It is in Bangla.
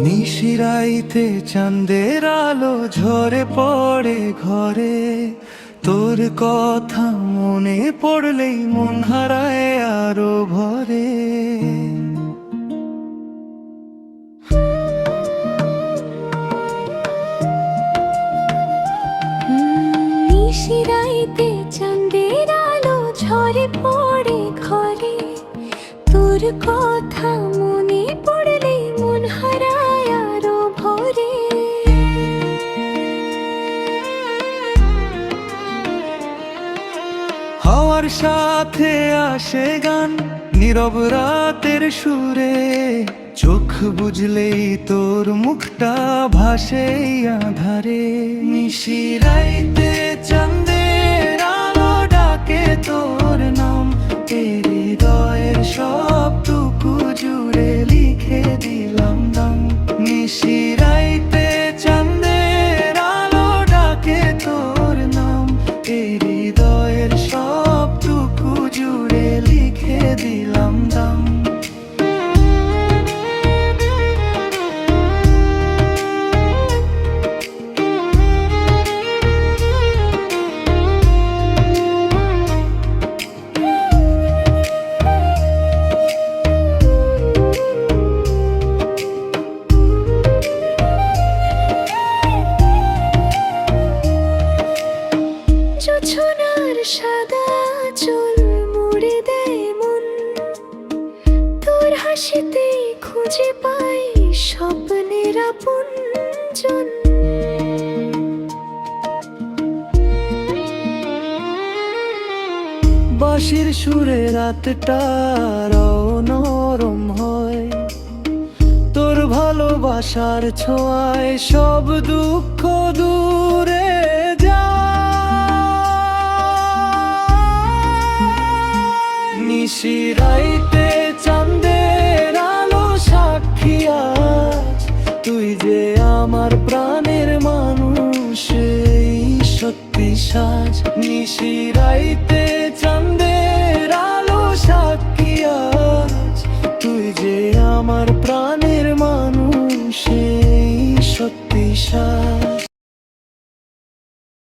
নিশিরাইতে চাঁদের আলো ঝরে পড়ে ঘরে, তোর কথা মনে পড়লেই মন হারায় আরো ভরে। নিশিরাইতে চাঁদের আলো ঝরে পড়ে ঘরে, তোর কথা মনে পড়লে মন হারায় আরো ভরে। হাওয়ার সাথে আসে গান নীরব রাতের সুরে, চোখ বুঝলেই তোর মুখটা ভাসে আধারে। নিশিরাইতে চাঁদের আলো ডাকে তোর নাম, এর হৃদয়ের সবটুকু জুড়ে লিখে দিলাম দাম। নিশিরাইতে চাঁদের আলো ডাকে তোর নাম, এর হৃদয়ের সবটুকু জুড়ে লিখে দিলাম দাম। জোছনার সাদা চুল মুড়ে দেয় মন, তোর হাসিতে খুঁজে পাই স্বপ্নের আপনজন। বাঁশির সুরে রাতটা নরম হয়, তোর ভালোবাসার ছোঁয়ায় সব দুঃখ দূরে যায়। নিশিরাইতে